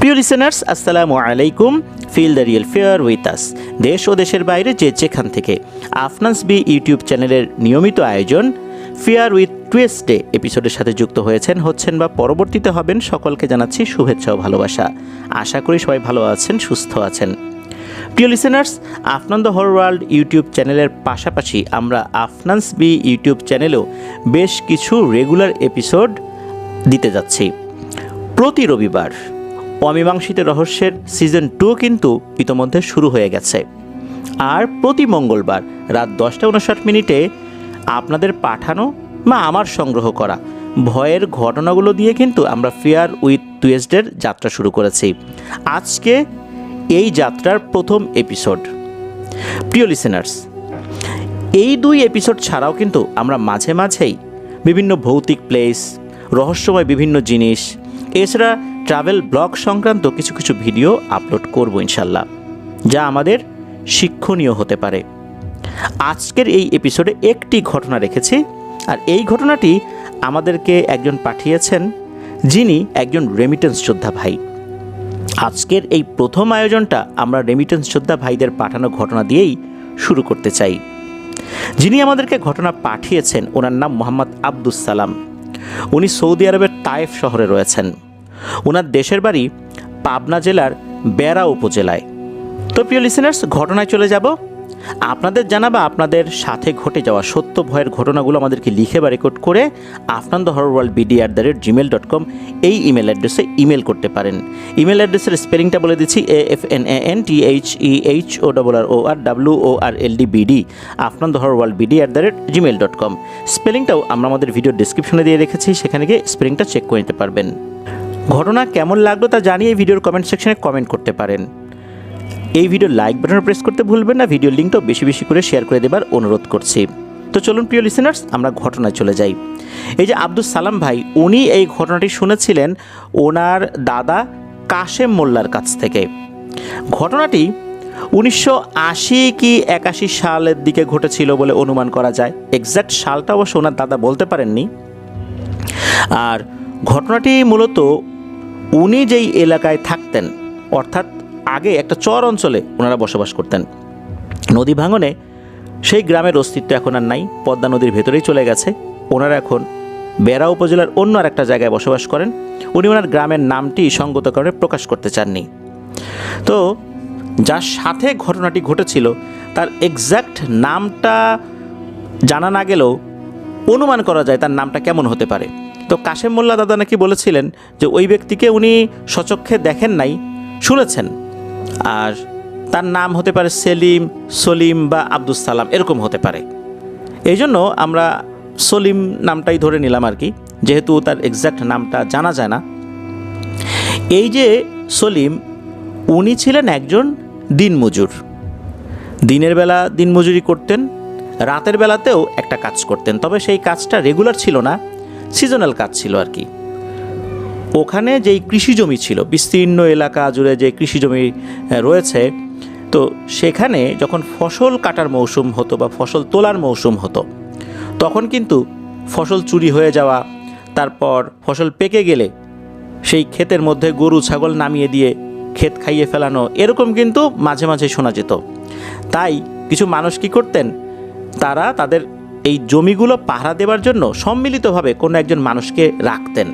প্রিয় লিসেনার্স, আসসালামু আলাইকুম। Feel the real fear with us. দেশ ও দেশের বাইরে যেখান থেকে আফনান্স বি ইউটিউব চ্যানেলের নিয়মিত আয়োজন ফেয়ার উইথ টুয়েসডে এপিসোডের সাথে যুক্ত হচ্ছেন বা পরবর্তীতে হবেন, সকলকে জানাচ্ছি শুভেচ্ছা ও ভালোবাসা। আশা করি সবাই ভালো আছেন, সুস্থ আছেন। প্রিয় listeners, Afnan the whole world YouTube চ্যানেলের পাশাপাশি আমরা আফনান্স বি ইউটিউব চ্যানেলেও বেশ কিছু রেগুলার এপিসোড দিতে যাচ্ছি। প্রতি রবিবার অমীমাংসিত রহস্যের সিজন 2 কিন্তু ইতোমধ্যে শুরু হয়ে গেছে। আর প্রতি মঙ্গলবার রাত 10:59 আপনাদের পাঠানো বা আমার সংগ্রহ করা ভয়ের ঘটনাগুলো দিয়ে কিন্তু আমরা ফেয়ার উইথ টুয়েসডের যাত্রা শুরু করেছি। আজকে এই যাত্রার প্রথম এপিসোড। প্রিয় লিসেনার্স, এই 2 এপিসোড ছাড়াও কিন্তু আমরা মাঝে মাঝেই বিভিন্ন ভৌতিক প্লেস, রহস্যময় বিভিন্ন জিনিস, এছাড়া ট্রাভেল ব্লগ সংক্রান্ত কিছু কিছু ভিডিও আপলোড করব ইনশাল্লাহ, যা আমাদের শিক্ষণীয় হতে পারে। আজকের এই এপিসোডে একটি ঘটনা রেখেছি, আর এই ঘটনাটি আমাদেরকে একজন পাঠিয়েছেন, যিনি একজন রেমিটেন্স যোদ্ধা ভাই। আজকের এই প্রথম আয়োজনটা আমরা রেমিটেন্স যোদ্ধা ভাইদের পাঠানো ঘটনা দিয়েই শুরু করতে চাই। যিনি আমাদেরকে ঘটনা পাঠিয়েছেন, ওনার নাম মোহাম্মদ আব্দুস সালাম। উনি সৌদি আরবের তায়েফ শহরে রয়েছেন। ওনার দেশের বাড়ি পাবনা জেলার বেড়া উপজেলায়। তো প্রিয় লিসেনার্স, ঘটনায় চলে যাব। আপনাদের জানাবা আপনাদের সাথে ঘটে যাওয়া সত্য ভয়ের ঘটনাগুলো আমাদেরকে লিখে বা রেকর্ড করে afnanthehorrorworldbd@gmail.com এই ইমেল অ্যাড্রেসে ইমেল করতে পারেন। ইমেল অ্যাড্রেসের স্পেলিংটা বলে দিচ্ছি, AFNANTHEHORRORWORLDBD afnanthehorrorworldbd@gmail.com। স্পেলিংটাও আমরা আমাদের ভিডিও ডিসক্রিপশনে দিয়ে রেখেছি, সেখানে গিয়ে স্পেলিংটা চেক করে নিতে পারবেন। ঘটনা কেমন লাগলো তা জানিয়ে ভিডিওর কমেন্ট সেকশনে কমেন্ট করতে পারেন। এই ভিডিও লাইক বাটন প্রেস করতে ভুলবেন না। ভিডিও লিঙ্কটাও বেশি বেশি করে শেয়ার করে দেবার অনুরোধ করছি। তো চলুন প্রিয় লিসেনার্স, আমরা ঘটনায় চলে যাই। এই যে আব্দুস সালাম ভাই, উনি এই ঘটনাটি শুনেছিলেন ওনার দাদা কাশেম মোল্লার কাছ থেকে। ঘটনাটি 1980 কি 81 সালের দিকে ঘটেছিল বলে অনুমান করা যায়। এক্স্যাক্ট সালটা অবশ্য ওনার দাদা বলতে পারেননি। আর ঘটনাটি মূলত উনি যেই এলাকায় থাকতেন, অর্থাৎ আগে একটা চর অঞ্চলে ওনারা বসবাস করতেন। নদী ভাঙনে সেই গ্রামের অস্তিত্ব এখন আর নাই, পদ্মা নদীর ভেতরেই চলে গেছে। ওনারা এখন বেড়া উপজেলার অন্য আর একটা জায়গায় বসবাস করেন। উনি ওনার গ্রামের নামটি সঙ্গত কারণে প্রকাশ করতে চাননি। তো যার সাথে ঘটনাটি ঘটেছিল তার এক্স্যাক্ট নামটা জানা না গেলেও অনুমান করা যায় তার নামটা কেমন হতে পারে। তো কাশেম মোল্লা দাদা নাকি বলেছিলেন যে ওই ব্যক্তিকে উনি সচক্ষে দেখেন নাই, শুনেছেন। আর তার নাম হতে পারে সেলিম, সলিম বা আব্দুস সালাম, এরকম হতে পারে। এই জন্য আমরা সলিম নামটাই ধরে নিলাম আর কি, যেহেতু তার এক্স্যাক্ট নামটা জানা যায় না। এই যে সলিম, উনি ছিলেন একজন দিনমজুর। দিনের বেলা দিনমজুরি করতেন, রাতের বেলাতেও একটা কাজ করতেন। তবে সেই কাজটা রেগুলার ছিল না, সিজনাল কাজ ছিল আর কি। ওখানে যেই কৃষি জমি ছিল, বিস্তীর্ণ এলাকা জুড়ে যে কৃষি জমি রয়েছে, তো সেখানে যখন ফসল কাটার মৌসুম হতো বা ফসল তোলার মৌসুম হতো, তখন কিন্তু ফসল চুরি হয়ে যাওয়া, তারপর ফসল পেকে গেলে সেই ক্ষেতের মধ্যে গরু ছাগল নামিয়ে দিয়ে ক্ষেত খাইয়ে ফেলানো, এরকম কিন্তু মাঝে মাঝে শোনা যেত। তাই কিছু মানুষ কী করতেন, তারা তাদের এই জমিগুলো পাহারা দেওয়ার জন্য সম্মিলিতভাবে কোনো একজন মানুষকে রাখতেন।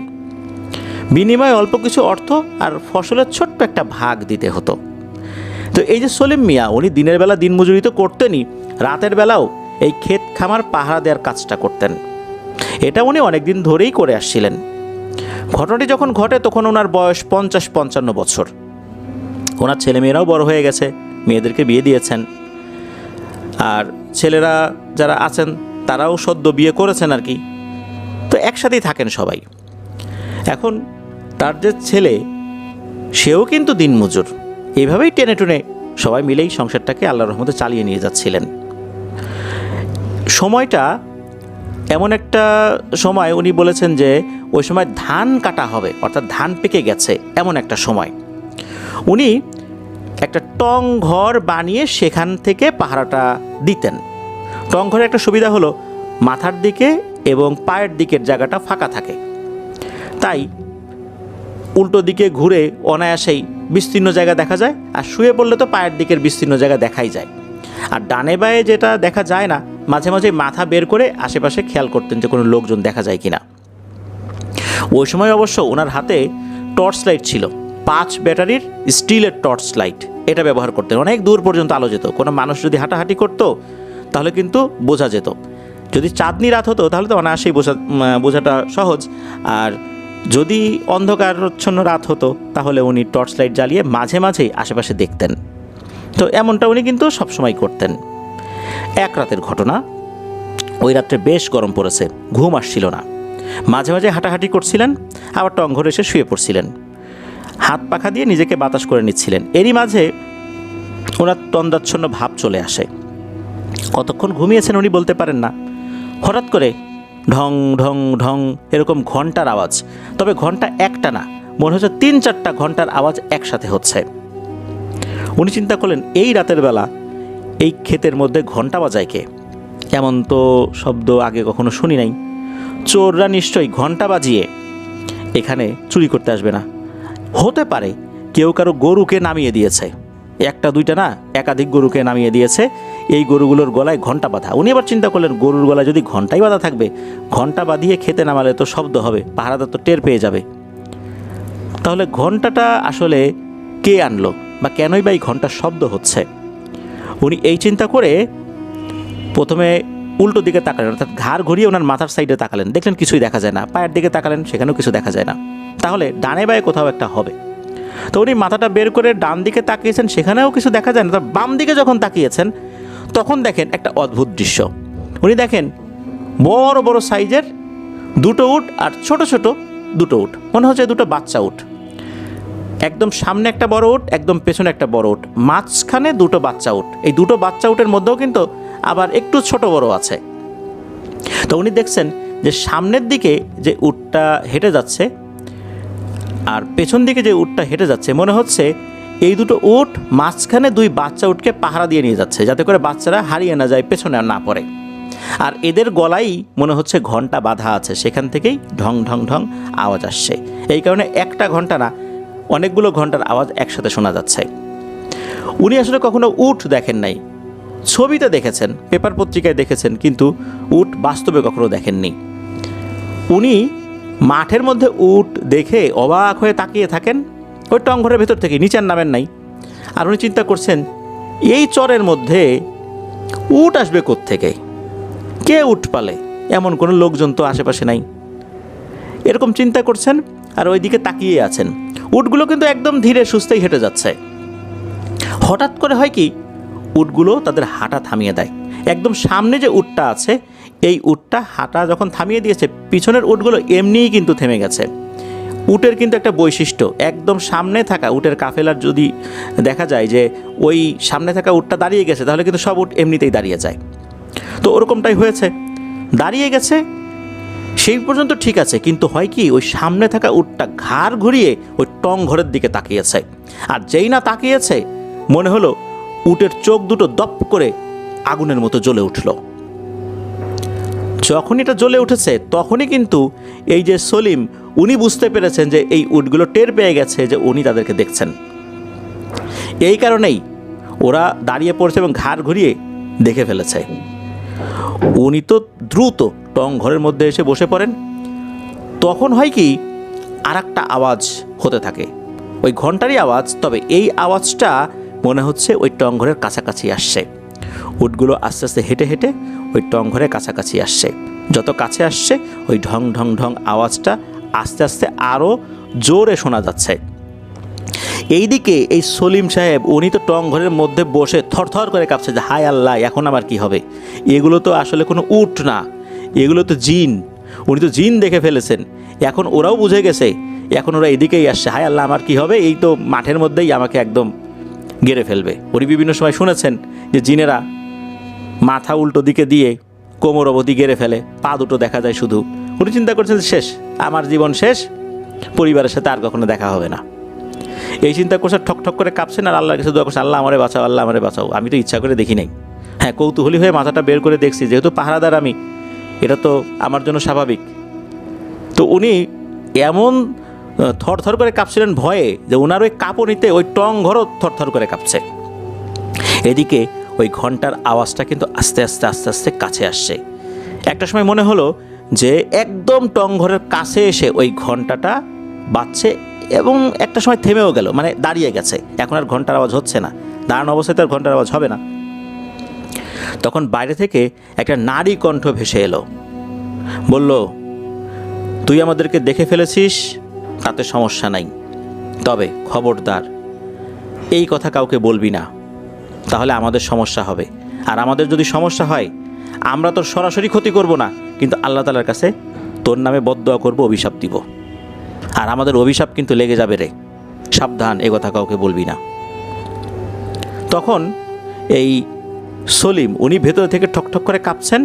বিনিময়ে অল্প কিছু অর্থ আর ফসলের ছোট্ট একটা ভাগ দিতে হতো। তো এই যে সলিম মিয়া, উনি দিনের বেলা দিনমজুরি তো করতেনই, রাতের বেলাও এই ক্ষেত খামার পাহারা দেওয়ার কাজটা করতেন। এটা উনি অনেকদিন ধরেই করে আসছিলেন। ঘটনাটি যখন ঘটে তখন ওনার বয়স 50-55 বছর। ওনার ছেলেমেয়েরাও বড় হয়ে গেছে, মেয়েদেরকে বিয়ে দিয়েছেন। আর ছেলেরা যারা আছেন তারাও সদ্য বিয়ে করেছেন আর কি। তো একসাথেই থাকেন সবাই। এখন তার যে ছেলে, সেও কিন্তু দিনমজুর। এইভাবেই টেনে টুনে সবাই মিলেই সংসারটাকে আল্লাহর রহমতে চালিয়ে নিয়ে যাচ্ছিলেন। সময়টা এমন একটা সময়, উনি বলেছেন যে ওই সময় ধান কাটা হবে, অর্থাৎ ধান পেকে গেছে এমন একটা সময়। উনি একটা টং ঘর বানিয়ে সেখান থেকে পাহারাটা দিতেন। টং ঘরের একটা সুবিধা হলো মাথার দিকে এবং পায়ের দিকের জায়গাটা ফাঁকা থাকে। তাই উল্টো দিকে ঘুরে অনায়াসেই বিস্তীর্ণ জায়গা দেখা যায়, আর শুয়ে পড়লে তো পায়ের দিকের বিস্তীর্ণ জায়গা দেখাই যায়। আর ডানে বায়ে যেটা দেখা যায় না, মাঝে মাঝে মাথা বের করে আশেপাশে খেয়াল করতেন যে কোনো লোকজন দেখা যায় কিনা। ওই সময় অবশ্য ওনার হাতে টর্চ লাইট ছিল, 5 ব্যাটারির স্টিলের টর্চ লাইট, এটা ব্যবহার করতেন। অনেক দূর পর্যন্ত আলো যেত, কোনো মানুষ যদি হাঁটাহাঁটি করতো তাহলে কিন্তু বোঝা যেত। যদি চাঁদনি রাত হতো তাহলে তো অনায়াসেই বোঝাটা সহজ, আর যদি অন্ধকারচ্ছন্ন রাত হতো তাহলে উনি টর্চ লাইট জ্বালিয়ে মাঝে মাঝেই আশেপাশে দেখতেন। তো এমনটা উনি কিন্তু সবসময় করতেন। এক রাতের ঘটনা, ওই রাত্রে বেশ গরম পড়েছে, ঘুম আসছিল না, মাঝে মাঝে হাঁটাহাঁটি করছিলেন, আবার টং ঘরে এসে শুয়ে পড়ছিলেন, হাত পাখা দিয়ে নিজেকে বাতাস করে নিচ্ছিলেন। এরই মাঝে ওনার তন্দ্রাচ্ছন্ন ভাব চলে আসে। কতক্ষণ ঘুমিয়েছেন উনি বলতে পারেন না। হঠাৎ করে ঢং ঢং ঢং এরকম ঘন্টার আওয়াজ, তবে ঘন্টা একটা না, মনে হচ্ছে 3-4টা ঘন্টার আওয়াজ একসাথে হচ্ছে। উনি চিন্তা করলেন, এই রাতের বেলা এই ক্ষেতের মধ্যে ঘন্টা বাজায় কে? এমন তো শব্দ আগে কখনো শুনি নাই। চোররা নিশ্চয়ই ঘন্টা বাজিয়ে এখানে চুরি করতে আসবে না। হতে পারে কেউ কারো গরুকে নামিয়ে দিয়েছে, 1-2টা না, একাধিক গরুকে নামিয়ে দিয়েছে, এই গরুগুলোর গলায় ঘন্টা বাঁধা। উনি আবার চিন্তা করলেন, গরুর গলায় যদি ঘন্টাই বাঁধা থাকবে, ঘন্টা বাঁধিয়ে খেতে নামালে তো শব্দ হবে, পাহারাদার তো টের পেয়ে যাবে। তাহলে ঘন্টাটা আসলে কে আনলো, বা কেনই বা এই ঘন্টার শব্দ হচ্ছে? উনি এই চিন্তা করে প্রথমে উল্টো দিকে তাকালেন, অর্থাৎ ঘাড় ঘুরিয়ে ওনার মাথার সাইডে তাকালেন, দেখলেন কিছুই দেখা যায় না। পায়ের দিকে তাকালেন, সেখানেও কিছু দেখা যায় না। তাহলে ডানে বায়ে কোথাও একটা হবে। তো উনি মাথাটা বের করে ডান দিকে তাকিয়েছেন, সেখানেও কিছু দেখা যায় না। তার বাম দিকে যখন তাকিয়েছেন তখন দেখেন একটা অদ্ভুত দৃশ্য। উনি দেখেন বড় বড় সাইজের 2টো উট আর ছোট ছোট 2টো উট, মনে হচ্ছে 2টো বাচ্চা উট। একদম সামনে একটা বড় উট, একদম পেছনে একটা বড় উট, মাঝখানে 2টো বাচ্চা উট। এই 2টো বাচ্চা উটের মধ্যেও কিন্তু আবার একটু ছোট বড় আছে। তো উনি দেখছেন যে সামনের দিকে যে উটটা হেঁটে যাচ্ছে আর পেছন দিকে যে উটটা হেঁটে যাচ্ছে, মনে হচ্ছে এই 2টো উট মাঝখানে 2 বাচ্চা উটকে পাহারা দিয়ে নিয়ে যাচ্ছে, যাতে করে বাচ্চারা হারিয়ে না যায়, পেছনে না পড়ে। আর এদের গলায় মনে হচ্ছে ঘন্টা বাঁধা আছে, সেখান থেকেই ঢং ঢং ঢং আওয়াজ আসছে। এই কারণে একটা ঘন্টা না, অনেকগুলো ঘন্টার আওয়াজ একসাথে শোনা যাচ্ছে। উনি আসলে কখনো উট দেখেন নাই, ছবিতে দেখেছেন, পেপার পত্রিকায় দেখেছেন, কিন্তু উট বাস্তবে কখনো দেখেননি। উনি মাঠের মধ্যে উট দেখে অবাক হয়ে তাকিয়ে থাকেন, ওই টংঘরের ভেতর থেকে, নিচের নামেন নাই। আর উনি চিন্তা করছেন, এই চরের মধ্যে উট আসবে কোত্থেকে? কে উট পালে? এমন কোনো লোকজন তো আশেপাশে নাই। এরকম চিন্তা করছেন আর ওইদিকে তাকিয়ে আছেন। উটগুলো কিন্তু একদম ধীরে সুস্থেই হেঁটে যাচ্ছে। হঠাৎ করে হয় কি, উটগুলো তাদের হাঁটা থামিয়ে দেয়। একদম সামনে যে উটটা আছে, এই উটটা হাঁটা যখন থামিয়ে দিয়েছে, পিছনের উটগুলো এমনিই কিন্তু থেমে গেছে। উটের কিন্তু একটা বৈশিষ্ট্য, একদম সামনে থাকা উটের কাফেলার যদি দেখা যায় যে ওই সামনে থাকা উটটা দাঁড়িয়ে গেছে, তাহলে কিন্তু সব উট এমনিতেই দাঁড়িয়ে যায়। তো ওরকমটাই হয়েছে, দাঁড়িয়ে গেছে সেই পর্যন্ত ঠিক আছে, কিন্তু হয় কি, ওই সামনে থাকা উটটা ঘাড় ঘুরিয়ে ওই টং ঘরের দিকে তাকিয়েছে। আর যেই না তাকিয়েছে, মনে হলো উটের চোখ দুটো দপ করে আগুনের মতো জ্বলে উঠল। যখন এটা জ্বলে উঠেছে তখনই কিন্তু এই যে সলিম, উনি বুঝতে পেরেছেন যে এই উটগুলো টের পেয়ে গেছে যে উনি তাদেরকে দেখছেন। এই কারণেই ওরা দাঁড়িয়ে পড়ছে এবং ঘাড় ঘুরিয়ে দেখে ফেলেছে। উনি তো দ্রুত টং ঘরের মধ্যে এসে বসে পড়েন। তখন হয় কি, আর একটা আওয়াজ হতে থাকে, ওই ঘন্টারই আওয়াজ, তবে এই আওয়াজটা মনে হচ্ছে ওই টং ঘরের কাছাকাছি আসছে। উটগুলো আস্তে আস্তে হেঁটে হেঁটে ওই টং ঘরের কাছাকাছি আসছে। যত কাছে আসছে, ওই ঢং ঢং ঢং আওয়াজটা আস্তে আস্তে আরও জোরে শোনা যাচ্ছে। এইদিকে এই সলিম সাহেব, উনি তো টং ঘরের মধ্যে বসে থরথর করে কাঁপছে যে হায় আল্লাহ, এখন আবার কি হবে? এগুলো তো আসলে কোনো উট না, এগুলো তো জিন। উনি তো জিন দেখে ফেলেছেন। এখন ওরাও বুঝে গেছে, এখন ওরা এদিকেই আসছে, হায় আল্লাহ আমার কি হবে? এই তো মাঠের মধ্যেই আমাকে একদম গেড়ে ফেলবে। উনি বিভিন্ন সময় শুনেছেন যে জিনেরা মাথা উল্টো দিকে দিয়ে কোমর অবধি গেড়ে ফেলে, পা দুটো দেখা যায় শুধু। উনি চিন্তা করছেন, শেষ, আমার জীবন শেষ, পরিবারের সাথে আর কখনো দেখা হবে না। এই চিন্তা করছে, ঠক ঠক করে কাঁপছেন আর আল্লাহর কাছে দোয়া করছে, আল্লাহ আমারে বাঁচাও, আল্লাহ আমারে বাঁচাও। আমি তো ইচ্ছা করে দেখি নাই, হ্যাঁ কৌতূহলী হয়ে মাথাটা বের করে দেখছি, যেহেতু পাহারাদার আমি, এটা তো আমার জন্য স্বাভাবিক। তো উনি এমন থরথর করে কাঁপছিলেন ভয়ে, যে ওনার ওই কাঁপুনিতে ওই টং ঘরও থরথর করে কাঁপছে। এদিকে ওই ঘন্টার আওয়াজটা কিন্তু আস্তে আস্তে আস্তে আস্তে কাছে আসছে। একটা সময় মনে হলো যে একদম টং ঘরের কাছে এসে ওই ঘন্টাটা বাজছে, এবং একটা সময় থেমেও গেল, মানে দাঁড়িয়ে গেছে, এখন আর ঘন্টার আওয়াজ হচ্ছে না। দাঁড়ানো অবস্থায় তো আর ঘন্টার আওয়াজ হবে না। তখন বাইরে থেকে একটা নারী কণ্ঠ ভেসে এলো, বলল, তুই আমাদেরকে দেখে ফেলেছিস, তাতে সমস্যা নাই, তবে খবরদার এই কথা কাউকে বলবি না, তাহলে আমাদের সমস্যা হবে। আর আমাদের যদি সমস্যা হয়, আমরা তোর সরাসরি ক্ষতি করব না, কিন্তু আল্লাহ তাআলার কাছে তোর নামে বদদোয়া করব, অভিশাপ দিব, আর আমাদের অভিশাপ কিন্তু লেগে যাবে রে, সাবধান, এ কথা কাউকে বলবি না। তখন এই সলিম, উনি ভেতর থেকে ঠকঠক করে কাঁপছেন,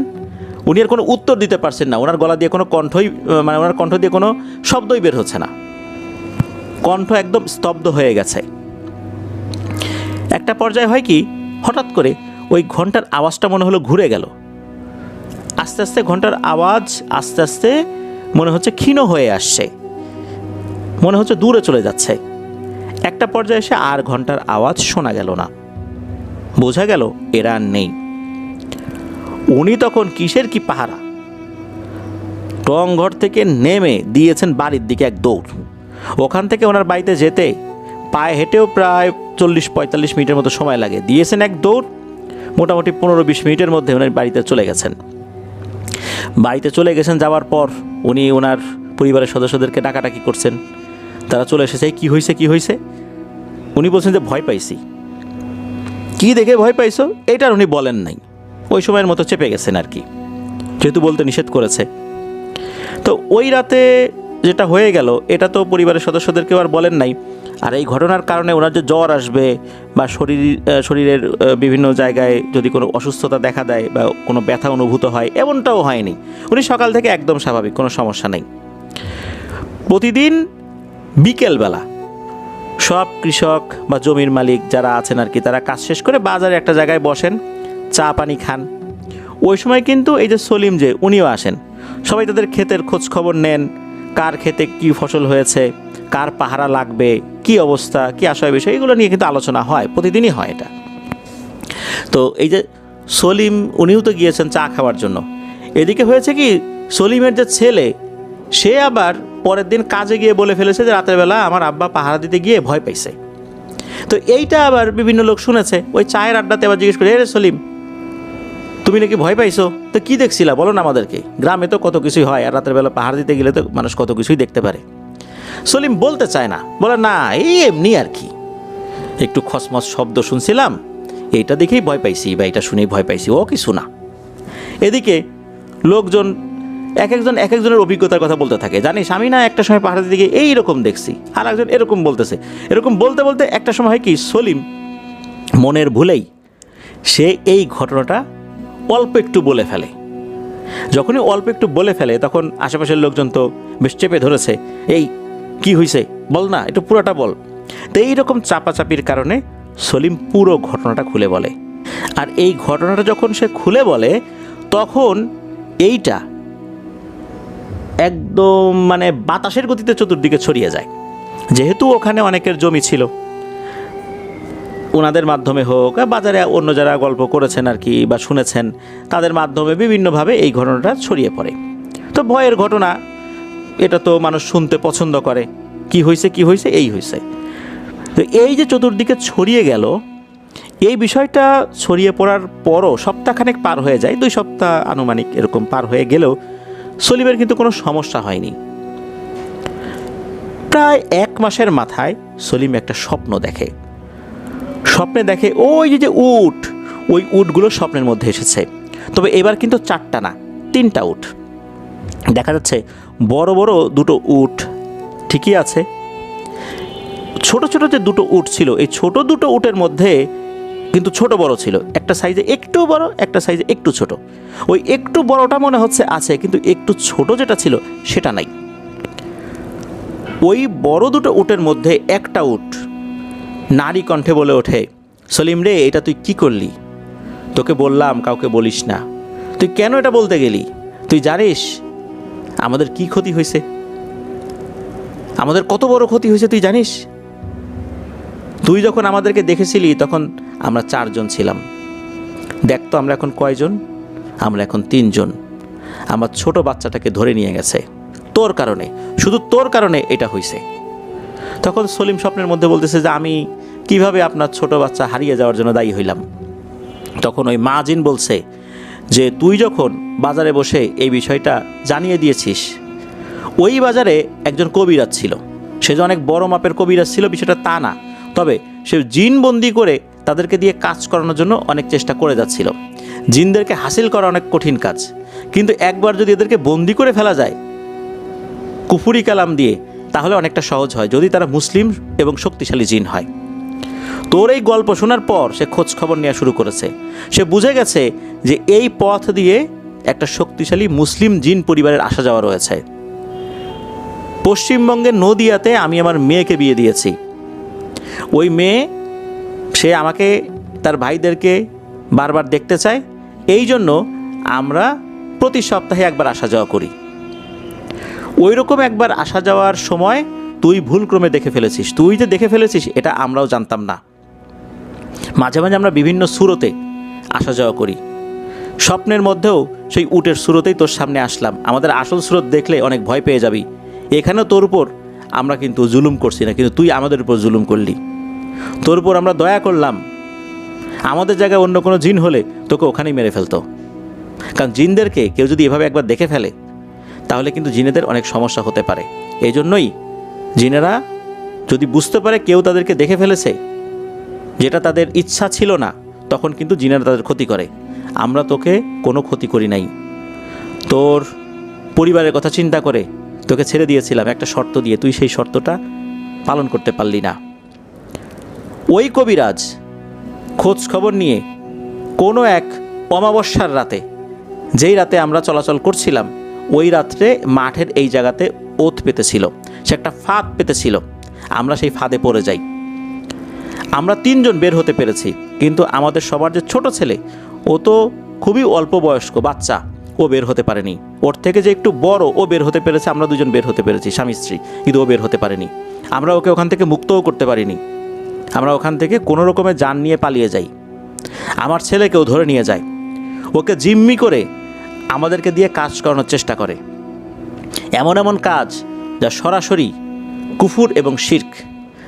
উনি আর কোনো উত্তর দিতে পারছেন না। ওনার গলা দিয়ে কোনো কণ্ঠই, মানে ওনার কণ্ঠ দিয়ে কোনো শব্দই বের হচ্ছে না, কণ্ঠ একদম স্তব্ধ হয়ে গেছে। একটা পর্যায়ে হয় কি, হঠাৎ করে ওই ঘন্টার আওয়াজটা মনে হলো ঘুরে গেল। আস্তে আস্তে ঘন্টার আওয়াজ আস্তে আস্তে মনে হচ্ছে ক্ষীণ হয়ে আসছে, মনে হচ্ছে দূরে চলে যাচ্ছে। একটা পর্যায়ে এসে আর ঘন্টার আওয়াজ শোনা গেল না। বোঝা গেল এরা আর নেই। উনি তখন কিসের কি পাহারা, টং ঘর থেকে নেমে দিয়েছেন বাড়ির দিকে এক দৌড়। ওখান থেকে ওনার বাড়িতে যেতে পায়ে হেঁটেও প্রায় 40-45 মিনিটের মতো সময় লাগে। দিয়েছেন এক দৌড়, মোটামুটি 15-20 মিনিটের মধ্যে ওনার বাড়িতে চলে গেছেন। বাড়িতে চলে গেছেন, যাওয়ার পর উনি ওনার পরিবারের সদস্যদেরকে ডাকাডাকি করছেন, তারা চলে এসেছে। কি হয়েছে, কি হয়েছে? উনি বলছেন যে ভয় পাইছি। কি দেখে ভয় পাইছো এটার উনি বলেন নাই, ওই সময়ের মতো চেপে গেছেন আর কি, যেহেতু বলতে নিষেধ করেছে। তো ওই রাতে যেটা হয়ে গেল, এটা তো পরিবারের সদস্যদেরকেও আর বলেন নাই। আর এই ঘটনার কারণে ওনার যে জ্বর আসবে বা শরীরের বিভিন্ন জায়গায় যদি কোনো অসুস্থতা দেখা দেয় বা কোনো ব্যথা অনুভূত হয়, এমনটাও হয়নি। উনি সকাল থেকে একদম স্বাভাবিক, কোনো সমস্যা নেই। প্রতিদিন বিকেলবেলা সব কৃষক বা জমির মালিক যারা আছেন আর কি, তারা কাজ শেষ করে বাজারে একটা জায়গায় বসেন, চা পানি খান। ওই সময় কিন্তু এই যে সলিম, যে উনিও আসেন, সবাই তাদের ক্ষেতের খোঁজ খবর নেন, কার ক্ষেতে কি ফসল হয়েছে, কার পাহারা লাগবে, কি অবস্থা, কি আশয় বিষয়, এগুলো নিয়ে কিন্তু আলোচনা হয়, প্রতিদিনই হয় এটা। তো এই যে সলিম, উনিও তো গিয়েছেন চা খাওয়ার জন্য। এদিকে হয়েছে কি, সলিমের যে ছেলে, সে আবার পরের দিন কাজে গিয়ে বলে ফেলেছে যে রাতের বেলা আমার আব্বা পাহারা দিতে গিয়ে ভয় পাইছে। তো এইটা আবার বিভিন্ন লোক শুনেছে। ওই চায়ের আড্ডাতে আবার জিজ্ঞেস করে, রে সলিম, তুমি নাকি ভয় পাইছো, তো কি দেখছিলা বলো না আমাদেরকে, গ্রামে তো কত কিছুই হয়, আর রাতের বেলা পাহাড় দিতে গেলে তো মানুষ কত কিছুই দেখতে পারে। সলিম বলতে চায় না, বলে না এই এমনি আর কি, একটু খসমস শব্দ শুনছিলাম, এইটা দেখেই ভয় পাইছি বা এটা শুনেই ভয় পাইছি, ও কিছু না। এদিকে লোকজন এক একজনের অভিজ্ঞতার কথা বলতে থাকে, জানিস আমি না একটা সময় পাহাড়ের দিকে এইরকম দেখছি, আর একজন এরকম বলতেছে। এরকম বলতে বলতে একটা সময় হয় কি, সলিম মনের ভুলেই সে এই ঘটনাটা অল্প একটু বলে ফেলে। যখনই অল্প একটু বলে ফেলে, তখন আশেপাশের লোকজন তো বেশ চেপে ধরেছে, এই কি হয়েছে বল না, একটু পুরোটা বল। তো এইরকম চাপাচাপির কারণে সলিম পুরো ঘটনাটা খুলে বলে। আর এই ঘটনাটা যখন সে খুলে বলে, তখন এইটা একদম মানে বাতাসের গতিতে চতুর্দিকে ছড়িয়ে যায়। যেহেতু ওখানে অনেকের জমি ছিল, ওনাদের মাধ্যমে হোক, বাজারে অন্য যারা গল্প করেছেন আর কি বা শুনেছেন, তাদের মাধ্যমে বিভিন্নভাবে এই ঘটনাটা ছড়িয়ে পড়ে। তো ভয়ের ঘটনা, এটা তো মানুষ শুনতে পছন্দ করে, কি হয়েছে কি হয়েছে, এই হয়েছে। তো এই যে চতুর্দিকে ছড়িয়ে গেল, এই বিষয়টা ছড়িয়ে পড়ার পরও সপ্তাহখানেক পার হয়ে যায়, 2 সপ্তাহ আনুমানিক এরকম পার হয়ে গেলেও সলিমের কিন্তু কোনো সমস্যা হয়নি। প্রায় 1 মাসের মাথায় সলিম একটা স্বপ্ন দেখে। স্বপ্নে দেখে ওই যে উট, ওই উটগুলো স্বপ্নের মধ্যে এসেছে। তবে এবার কিন্তু 4টা না, 3টা উট দেখা যাচ্ছে। বড় বড় 2টো উট ঠিকই আছে, ছোট ছোট যে 2টো উট ছিল, এই ছোট 2টো উটের মধ্যে কিন্তু ছোট বড় ছিল, একটা সাইজে একটু বড়, একটা সাইজে একটু ছোট। ওই একটু বড়টা মনে হচ্ছে আছে, কিন্তু একটু ছোট যেটা ছিল সেটা নাই। ওই বড় 2টো উটের মধ্যে একটা উট নারী কণ্ঠে বলে ওঠে, সলিম রে, এটা তুই কি করলি? তোকে বললাম কাউকে বলিস না, তুই কেন এটা বলতে গেলি? তুই জানিস আমাদের কি ক্ষতি হয়েছে? আমাদের কত বড় ক্ষতি হয়েছে তুই জানিস? তুই যখন আমাদেরকে দেখেছিলি তখন আমরা 4 জন ছিলাম। দেখ তো আমরা এখন কয়জন? আমরা এখন 3 জন। আমার ছোট বাচ্চাটাকে ধরে নিয়ে গেছে তোর কারণে, শুধু তোর কারণে এটা হয়েছে। তখন সলিম স্বপ্নের মধ্যে বলতেছে যে আমি কিভাবে আপনার ছোট বাচ্চা হারিয়ে যাওয়ার জন্য দায়ী হইলাম। তখন ওই মা জিন বলছে যে তুই যখন বাজারে বসে এই বিষয়টা জানিয়ে দিয়েছিস, ওই বাজারে একজন কবিরাজ ছিল। সে যে অনেক বড় মাপের কবিরাজ ছিল বিষয়টা তা না, তবে সে জিন বন্দি করে তাদেরকে দিয়ে কাজ করানোর জন্য অনেক চেষ্টা করে যাচ্ছিল। জিনদেরকে হাসিল করা অনেক কঠিন কাজ, কিন্তু একবার যদি এদেরকে বন্দি করে ফেলা যায় কুফুরি কালাম দিয়ে, তাহলে অনেকটা সহজ হয় যদি তারা মুসলিম এবং শক্তিশালী জিন হয়। তোর এই গল্প শোনার পর সে খোঁজ খবর নেওয়া শুরু করেছে। সে বুঝে গেছে যে এই পথ দিয়ে একটা শক্তিশালী মুসলিম জিন পরিবারের আসা যাওয়া রয়েছে। পশ্চিমবঙ্গের নদিয়াতে আমি আমার মেয়েকে বিয়ে দিয়েছি। ওই মেয়ে সে আমাকে তার ভাইদেরকে বারবার দেখতে চায়, এই জন্য আমরা প্রতি সপ্তাহে একবার আসা যাওয়া করি। ওই রকম একবার আসা যাওয়ার সময় তুই ভুলক্রমে দেখে ফেলেছিস। তুই যে দেখে ফেলেছিস এটা আমরাও জানতাম না। মাঝে মাঝে আমরা বিভিন্ন সুরতে আসা যাওয়া করি। স্বপ্নের মধ্যেও সেই উটের সুরতেই তোর সামনে আসলাম। আমাদের আসল সুরত দেখলে অনেক ভয় পেয়ে যাবি। এখানেও তোর উপর আমরা কিন্তু জুলুম করছি না, কিন্তু তুই আমাদের উপর জুলুম করলি। তোর উপর আমরা দয়া করলাম। আমাদের জায়গায় অন্য কোনো জিন হলে তোকে ওখানেই মেরে ফেলতো। কারণ জিনদেরকে কেউ যদি এভাবে একবার দেখে ফেলে তাহলে কিন্তু জিনেদের অনেক সমস্যা হতে পারে। এই জন্যই জিনেরা যদি বুঝতে পারে কেউ তাদেরকে দেখে ফেলেছে যেটা তাদের ইচ্ছা ছিল না, তখন কিন্তু জিনেরা তাদের ক্ষতি করে। আমরা তোকে কোনো ক্ষতি করি নাই। তোর পরিবারের কথা চিন্তা করে তোকে ছেড়ে দিয়েছিলাম একটা শর্ত দিয়ে, তুই সেই শর্তটা পালন করতে পারলি না। ওই কবিরাজ খোঁজ খবর নিয়ে কোনো এক অমাবস্যার রাতে, যেই রাতে আমরা চলাচল করছিলাম, ওই রাত্রে মাঠের এই জায়গাতে ওত পেতেছিল। সে একটা ফাঁদ পেতেছিল। আমরা সেই ফাঁদে পড়ে যাই। আমরা 3 জন বের হতে পেরেছি, কিন্তু আমাদের সবার যে ছোট ছেলে, ও তো খুবই অল্প বয়স্ক বাচ্চা, ও বের হতে পারেনি। ওর থেকে যে একটু বড় ও বের হতে পেরেছে। আমরা 2 জন বের হতে পেরেছি, স্বামী স্ত্রী, কিন্তু ও বের হতে পারেনি। আমরা ওকে ওখান থেকে মুক্তও করতে পারিনি। আমরা ওখান থেকে কোনো রকমের যান নিয়ে পালিয়ে যাই। আমার ছেলেকেও ধরে নিয়ে যায়। ওকে জিম্মি করে আমাদেরকে দিয়ে কাজ করানোর চেষ্টা করে, এমন এমন কাজ যা সরাসরি কুফুর এবং শিরক,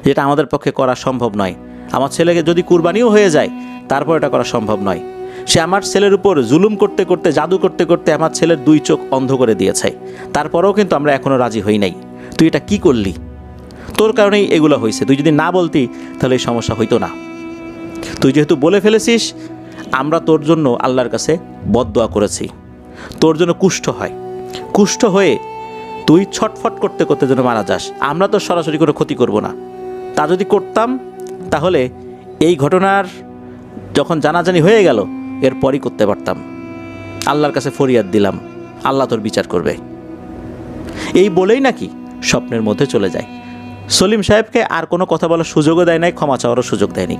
যেটা আমাদের পক্ষে করা সম্ভব নয়। আমার ছেলেকে যদি কুরবানিও হয়ে যায় তারপর এটা করা সম্ভব নয়। সে আমার ছেলের উপর জুলুম করতে করতে, জাদু করতে করতে আমার ছেলের 2 চোখ অন্ধ করে দিয়েছে। তারপরেও কিন্তু আমরা এখনও রাজি হই নাই। তুই এটা কি করলি? তোর কারণেই এগুলো হয়েছে। তুই যদি না বলতি তাহলে এই সমস্যা হইতো না। তুই যেহেতু বলে ফেলেছিস, আমরা তোর জন্য আল্লাহর কাছে বদদোয়া করেছি তোর জন্য কুষ্ঠ হয়। কুষ্ঠ হয়ে তুই ছটফট করতে করতে যেন মারা যাস। আমরা তো সরাসরি কোনো ক্ষতি করব না। তা যদি করতাম তাহলে এই ঘটনার যখন জানাজানি হয়ে গেল এরপরই করতে পারতাম। আল্লাহর কাছে ফরিয়াদ দিলাম, আল্লাহ তোর বিচার করবে। এই বলেই নাকি স্বপ্নের মধ্যে চলে যায়। সলিম সাহেবকে আর কোনো কথা বলার সুযোগও দেয় নাই, ক্ষমা চাওয়ারও সুযোগ দেয়নি।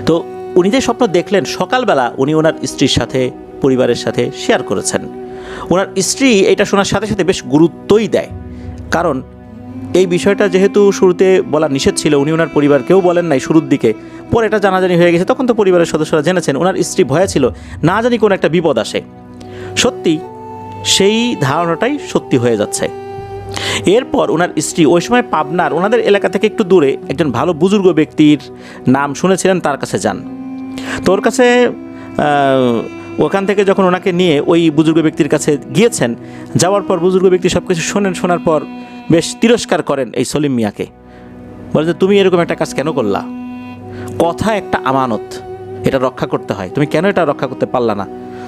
তো উনি যে স্বপ্ন দেখলেন, সকালবেলা উনি ওনার স্ত্রীর সাথে, পরিবারের সাথে শেয়ার করেছেন। ওনার স্ত্রী এটা শোনার সাথে সাথে বেশ গুরুত্বই দেয়, কারণ এই বিষয়টা যেহেতু শুরুতে বলা নিষেধ ছিল, উনি ওনার পরিবারকেও বলেন নাই শুরুর দিকে। পরে এটা জানাজানি হয়ে গেছে, তখন তো পরিবারের সদস্যরা জেনেছেন। ওনার স্ত্রী ভয়ে ছিল না জানি কোনো একটা বিপদ আসে। সত্যি সেই ধারণাটাই সত্যি হয়ে যাচ্ছে। এরপর ওনার স্ত্রী ওই সময় পাবনার ওনাদের এলাকা থেকে একটু দূরে একজন ভালো বুজুর্গ ব্যক্তির নাম শুনেছিলেন, তার কাছে যান। তোর কাছে ওখান থেকে যখন ওনাকে নিয়ে ওই বুজুর্গ ব্যক্তির কাছে গিয়েছেন, যাওয়ার পর বুজুর্গ ব্যক্তি সব কিছু শোনেন। শোনার পর বেশ তিরস্কার করেন এই সলিম মিয়াকে। বলে যে তুমি এরকম একটা কাজ কেন করলা? কথা একটা আমানত, এটা রক্ষা করতে হয়, তুমি কেন এটা রক্ষা করতে পারলা না?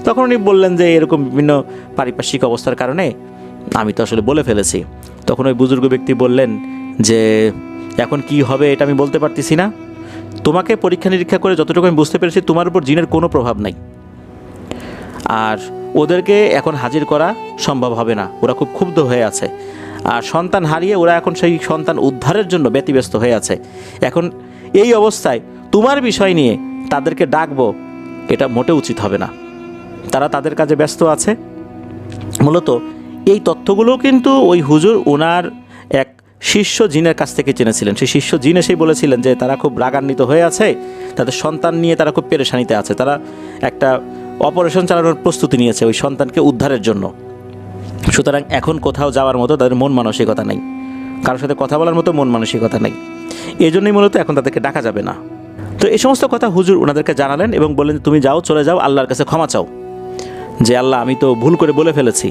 তখন উনি বললেন যে এরকম বিভিন্ন পারিপার্শ্বিক অবস্থার কারণে আমি তো আসলে বলে ফেলেছি। তখন ওই বুজুর্গ ব্যক্তি বললেন যে এখন কি হবে এটা আমি বলতে পারতেছি না। তোমাকে পরীক্ষা নিরীক্ষা করে যতটুকু আমি বুঝতে পেরেছি তোমার উপর জিনের কোনো প্রভাব নাই, আর ওদেরকে এখন হাজির করা সম্ভব হবে না। ওরা খুব ক্ষুব্ধ হয়ে আছে, আর সন্তান হারিয়ে ওরা এখন সেই সন্তান উদ্ধারের জন্য ব্যতিব্যস্ত হয়ে আছে। এখন এই অবস্থায় তোমার বিষয় নিয়ে তাদেরকে ডাকবো, এটা মোটেও উচিত হবে না। তারা তাদের কাজে ব্যস্ত আছে। মূলত এই তথ্যগুলো কিন্তু ওই হুজুর ওনার এক শিষ্য জিনের কাছ থেকে জেনেছিলেন। সেই শিষ্য জিন এসেই বলেছিলেন যে তারা খুব রাগান্বিত হয়ে আছে, তাদের সন্তান নিয়ে তারা খুব পেরেশানিতে আছে, তারা একটা অপারেশন চালানোর প্রস্তুতি নিয়েছে ওই সন্তানকে উদ্ধারের জন্য। সুতরাং এখন কোথাও যাওয়ার মতো তাদের মন মানসিকতা নেই, কারোর সাথে কথা বলার মতো মন মানসিকতা নেই, এই জন্যই মূলত এখন তাদেরকে ডাকা যাবে না। তো এই সমস্ত কথা হুজুর ওনাদেরকে জানালেন এবং বললেন তুমি যাও, চলে যাও, আল্লাহর কাছে ক্ষমা চাও যে আল্লাহ আমি তো ভুল করে বলে ফেলেছি,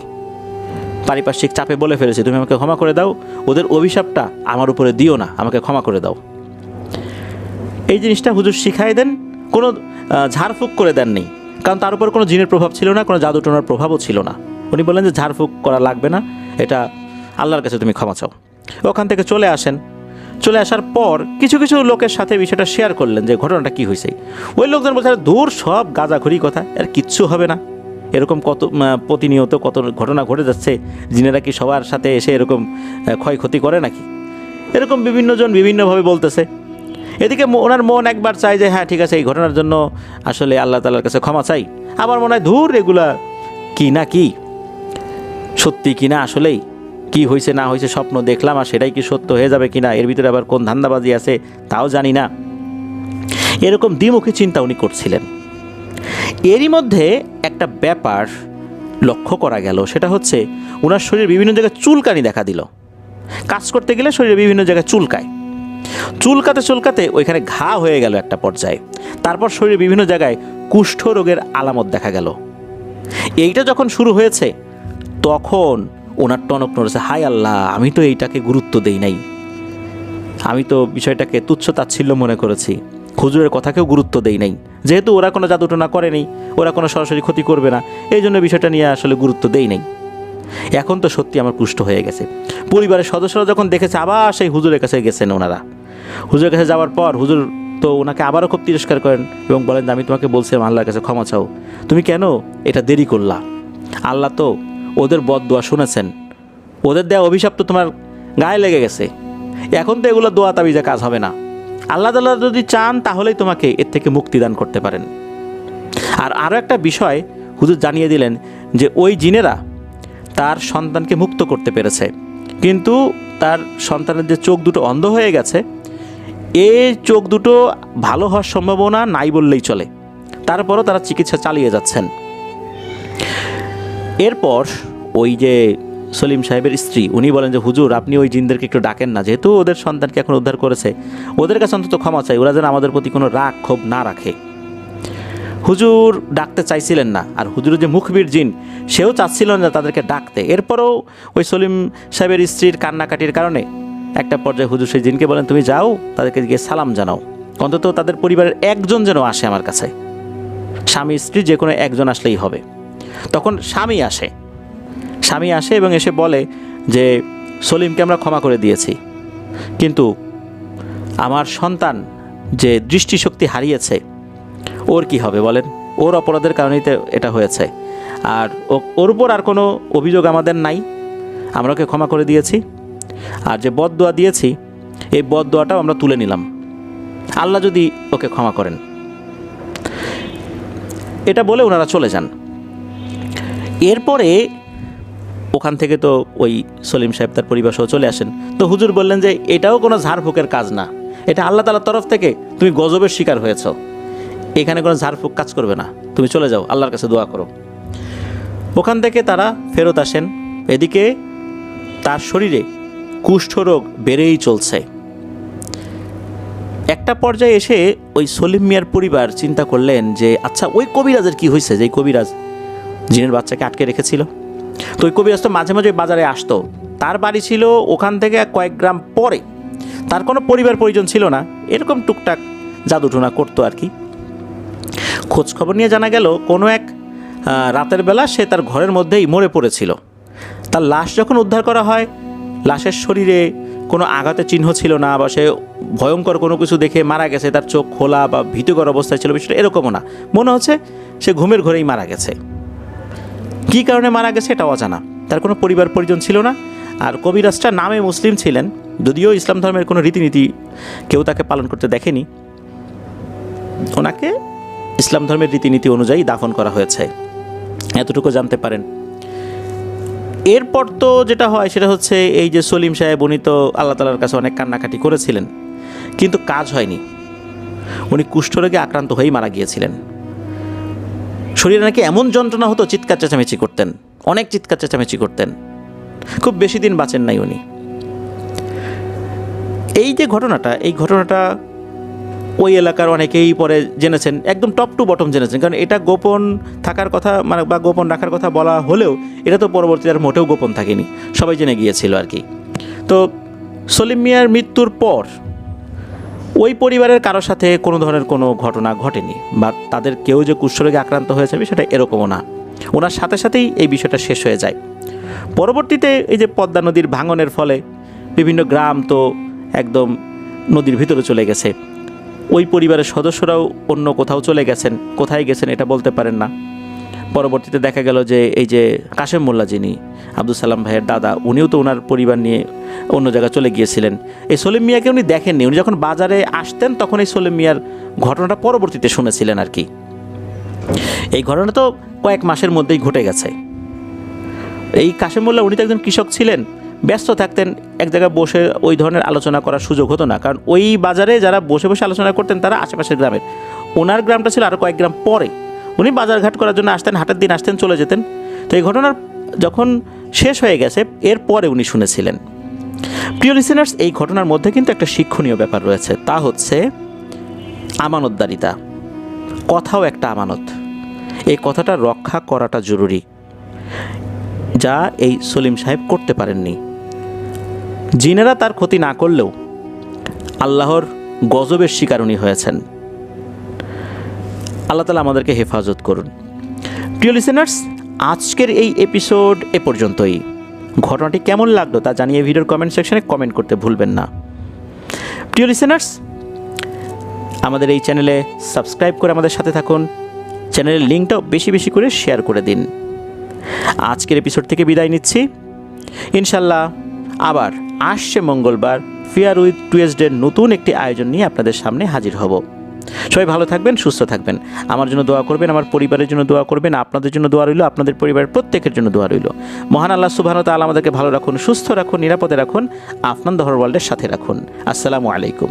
পারিপার্শ্বিক চাপে বলে ফেলেছি, তুমি আমাকে ক্ষমা করে দাও, ওদের অভিশাপটা আমার উপরে দিও না, আমাকে ক্ষমা করে দাও। এই জিনিসটা হুজুর শিখাই দেন, কোনো ঝাড়ফুঁক করে দেননি, কারণ তার উপর কোনো জিনের প্রভাব ছিল না, কোনো জাদুটোনার প্রভাবও ছিল না। উনি বললেন যে ঝাড়ফুঁক করা লাগবে না, এটা আল্লাহর কাছে তুমি ক্ষমা চাও। ওখান থেকে চলে আসেন। চলে আসার পর কিছু কিছু লোকের সাথে বিষয়টা শেয়ার করলেন যে ঘটনাটা কী হয়েছে। ওই লোকজন বলছে দূর সব গাঁজাখড়ি কথা, আর কিচ্ছু হবে না, এরকম কত প্রতিনিয়ত কত ঘটনা ঘটে যাচ্ছে, জিনেরা কি সবার সাথে এসে এরকম ক্ষয়ক্ষতি করে নাকি, এরকম বিভিন্নজন বিভিন্নভাবে বলতেছে। এদিকে ওনার মন একবার চায় যে হ্যাঁ ঠিক আছে, এই ঘটনার জন্য আসলে আল্লাহ তাআলার কাছে ক্ষমা চাই। আবার মনে হয় ধুর এগুলা কি না কি সত্যি কিনা, আসলেই কি হয়েছে না হয়েছে, স্বপ্ন দেখলাম আর সেটাই কি সত্য হয়ে যাবে কিনা, এর ভিতরে আবার কোন ধান্দাবাজি আছে তাও জানি না, এরকম দ্বিমুখী চিন্তা উনি করছিলেন। এরই মধ্যে একটা ব্যাপার লক্ষ্য করা গেল, সেটা হচ্ছে ওনার শরীরে বিভিন্ন জায়গায় চুলকানি দেখা দিল। কাজ করতে গেলে শরীরে বিভিন্ন জায়গায় চুলকায়, চুলকাতে চুলকাতে ওইখানে ঘা হয়ে গেল একটা পর্যায়ে। তারপর শরীরে বিভিন্ন জায়গায় কুষ্ঠ রোগের আলামত দেখা গেল। এইটা যখন শুরু হয়েছে তখন ওনার টনক নড়েছে, হায় আল্লাহ আমি তো এইটাকে গুরুত্ব দেই নাই, আমি তো বিষয়টাকে তুচ্ছ তাচ্ছিল্য মনে করেছি, হুজুরের কথাকেও গুরুত্ব দেই নাই, যেহেতু ওরা কোনো জাদুটোনা করেনি, ওরা কোনো সরাসরি ক্ষতি করবে না, এই জন্য বিষয়টা নিয়ে আসলে গুরুত্ব দেই নাই। এখন তো সত্যি আমার কুষ্ঠ হয়ে গেছে। পরিবারের সদস্যরা যখন দেখেছে আবার সেই হুজুরের কাছে গেছেন ওনারা। হুজুরের কাছে যাওয়ার পর হুজুর তো ওনাকে আবারও খুব তিরস্কার করেন এবং বলেন আমি তোমাকে বলছিলাম আল্লাহর কাছে ক্ষমা চাও, তুমি কেন এটা দেরি করলা, আল্লাহ তো ওদের বদদোয়া শুনেছেন, ওদের দেওয়া অভিশাপ তো তোমার গায়ে লেগে গেছে, এখন তো এগুলো দোয়া তাবিজে কাজ হবে না, আল্লাহ তাআলা যদি চান তাহলেই তোমাকে এর থেকে মুক্তি দান করতে পারেন। আর আরও একটা বিষয় হুজুর জানিয়ে দিলেন যে ওই জিনেরা তার সন্তানকে মুক্ত করতে পেরেছে, কিন্তু তার সন্তানের যে চোখ দুটো অন্ধ হয়ে গেছে, এই চোখ দুটো ভালো হওয়ার সম্ভাবনা নাই বললেই চলে, তারপরও তারা চিকিৎসা চালিয়ে যাচ্ছেন। এরপর ওই যে সলিম সাহেবের স্ত্রী উনি বলেন যে হুজুর আপনি ওই জিনদেরকে একটু ডাকেন না, যেহেতু ওদের সন্তানকে এখন উদ্ধার করেছে, ওদের কাছে অন্তত ক্ষমা চাই, ওরা যেন আমাদের প্রতি কোনো রাগ ক্ষোভ না রাখে। হুজুর ডাকতে চাইছিলেন না, আর হুজুরের যে মুখবির জিন সেও চাচ্ছিল না তাদেরকে ডাকতে। এরপরও ওই সলিম সাহেবের স্ত্রীর কান্নাকাটির কারণে একটা পর্যায়ে হুজুর সেই জিনকে বলেন তুমি যাও, তাদেরকে গিয়ে সালাম জানাও, অন্তত তাদের পরিবারের একজন যেন আসে আমার কাছে, স্বামী স্ত্রী যে কোনো একজন আসলেই হবে। তখন স্বামী আসে এবং এসে বলে যে সলিমকে আমরা ক্ষমা করে দিয়েছি, কিন্তু আমার সন্তান যে দৃষ্টিশক্তি হারিয়েছে ওর কি হবে বলেন, ওর অপরাধের কারণেই তো এটা হয়েছে, আর ওর উপর আর কোনো অভিযোগ আমাদের নাই, আমরা ওকে ক্ষমা করে দিয়েছি, আর যে বদদোয়া দিয়েছি এই বদদোয়াটাও আমরা তুলে নিলাম, আল্লাহ যদি ওকে ক্ষমা করেন। এটা বলে ওনারা চলে যান। এরপরে ওখান থেকে তো ওই সলিম সাহেব তার পরিবার সহ চলে আসেন। তো হুজুর বললেন যে এটাও কোনো ঝাড়ফুঁকের কাজ না, এটা আল্লাহ তাআলার তরফ থেকে তুমি গজবের শিকার হয়েছ, এখানে কোনো ঝাড়ফুঁক কাজ করবে না, তুমি চলে যাও, আল্লাহর কাছে দোয়া করো। ওখান থেকে তারা ফেরত আসেন। এদিকে তার শরীরে কুষ্ঠরোগ বেড়েই চলছে। একটা পর্যায়ে এসে ওই সলিম মিয়ার পরিবার চিন্তা করলেন যে আচ্ছা ওই কবিরাজের কি হয়েছে, যে কবিরাজ জিনের বাচ্চাকে আটকে রেখেছিল। তো ওই কবিরাজ তো মাঝে মাঝে বাজারে আসতো, তার বাড়ি ছিল ওখান থেকে কয়েক গ্রাম পরে, তার কোনো পরিবার পরিজন ছিল না, এরকম টুকটাক জাদুটোনা করতো আর কি। খোঁজ খবর নিয়ে জানা গেল কোনো এক রাতের বেলা সে তার ঘরের মধ্যেই মরে পড়েছিল। তার লাশ যখন উদ্ধার করা হয়, লাশের শরীরে কোনো আঘাতের চিহ্ন ছিল না, বা সে ভয়ঙ্কর কোনো কিছু দেখে মারা গেছে, তার চোখ খোলা বা ভীতিকর অবস্থায় ছিল, বিষয়টা এরকমও না, মনে হচ্ছে সে ঘুমের ঘরেই মারা গেছে। কী কারণে মারা গেছে এটা অজানা, তার কোনো পরিবার পরিজন ছিল না। আর কবিরাজটা নামে মুসলিম ছিলেন, যদিও ইসলাম ধর্মের কোনো রীতিনীতি কেউ তাকে পালন করতে দেখেনি, ওনাকে ইসলাম ধর্মের রীতিনীতি অনুযায়ী দাফন করা হয়েছে, এতটুকু জানতে পারেন। এরপর তো যেটা হয় সেটা হচ্ছে এই যে সলিম সাহেব উনি তো আল্লাহ তাআলার কাছে অনেক কান্নাকাটি করেছিলেন, কিন্তু কাজ হয়নি। উনি কুষ্ঠরোগে আক্রান্ত হয়েই মারা গিয়েছিলেন। শরীরে নাকি এমন যন্ত্রণা হতো, চিৎকার চেঁচামেচি করতেন, অনেক চিৎকার চেঁচামেচি করতেন, খুব বেশি দিন বাঁচেন নাই উনি। এই যে ঘটনাটা, এই ঘটনাটা ওই এলাকার অনেকেই পরে জেনেছেন, একদম টপ টু বটম জেনেছেন, কারণ এটা গোপন থাকার কথা মানে বা গোপন রাখার কথা বলা হলেও এটা তো পরবর্তীতে আর মোটেও গোপন থাকেনি, সবাই জেনে গিয়েছিল আর কি। তো সলিম মিয়ার মৃত্যুর পর ওই পরিবারের কারোর সাথে কোনো ধরনের কোনো ঘটনা ঘটেনি, বা তাদের কেউ যে কুষ্ঠরোগে আক্রান্ত হয়েছে সেটা এরকমও না। ওনার সাথে সাথেই এই বিষয়টা শেষ হয়ে যায়। পরবর্তীতে এই যে পদ্মা নদীর ভাঙনের ফলে বিভিন্ন গ্রাম তো একদম নদীর ভিতরে চলে গেছে, ওই পরিবারের সদস্যরাও অন্য কোথাও চলে গেছেন, কোথায় গেছেন এটা বলতে পারেন না। পরবর্তীতে দেখা গেল যে এই যে কাশেম মোল্লা, যিনি আব্দুল সালাম ভাইয়ের দাদা, উনিও তো ওনার পরিবার নিয়ে অন্য জায়গায় চলে গিয়েছিলেন। এই সলিম মিয়াকে উনি দেখেননি, উনি যখন বাজারে আসতেন তখন এই সলিম মিয়ার ঘটনাটা পরবর্তীতে শুনেছিলেন আর কি। এই ঘটনা তো কয়েক মাসের মধ্যেই ঘটে গেছে। এই কাশেম মোল্লা উনি তো একজন কৃষক ছিলেন, ব্যস্ত থাকতেন, এক জায়গায় বসে ওই ধরনের আলোচনা করার সুযোগ হতো না, কারণ ওই বাজারে যারা বসে বসে আলোচনা করতেন তারা আশেপাশের গ্রামের, ওনার গ্রামটা ছিল আরও কয়েক গ্রাম পরে। উনি বাজারঘাট করার জন্য আসতেন, হাটের দিন আসতেন, চলে যেতেন। তো এই ঘটনার যখন শেষ হয়ে গেছে এরপরে উনি শুনেছিলেন। প্রিয় লিসেনার্স, এই ঘটনার মধ্যে কিন্তু একটা শিক্ষণীয় ব্যাপার রয়েছে, তা হচ্ছে আমানতদারিতা। কথাও একটা আমানত, এই কথাটা রক্ষা করাটা জরুরি, যা এই সলিম সাহেব করতে পারেননি। জিনেরা তার ক্ষতি না করলেও আল্লাহর গজবের শিকার উনি হয়েছেন। আল্লাহ তাআলা আমাদেরকে হেফাজত করুন। প্রিয় লিসেনার্স, আজকের এই এপিসোড এ পর্যন্তই। ঘটনাটি কেমন লাগলো তা জানিয়ে ভিডিওর কমেন্ট সেকশনে কমেন্ট করতে ভুলবেন না। প্রিয় লিসেনার্স, আমাদের এই চ্যানেলে সাবস্ক্রাইব করে আমাদের সাথে থাকুন, চ্যানেলের লিঙ্কটাও বেশি বেশি করে শেয়ার করে দিন। আজকের এপিসোড থেকে বিদায় নিচ্ছি। ইনশাল্লাহ আবার আসছে মঙ্গলবার ফেয়ার উইথ টুয়েসডের নতুন একটি আয়োজন নিয়ে আপনাদের সামনে হাজির হব। সবাই ভালো থাকবেন, সুস্থ থাকবেন, আমার জন্য দোয়া করবেন, আমার পরিবারের জন্য দোয়া করবেন, আপনাদের জন্য দোয়া রইল, আপনাদের পরিবারের প্রত্যেকের জন্য দোয়া রইল। মহান আল্লাহ সুবহানাহু ওয়া তাআলা আমাদেরকে ভালো রাখুন, সুস্থ রাখুন, নিরাপদে রাখুন, আফনান দহর ওয়ার্ল্ডের সাথে রাখুন। আসসালামু আলাইকুম।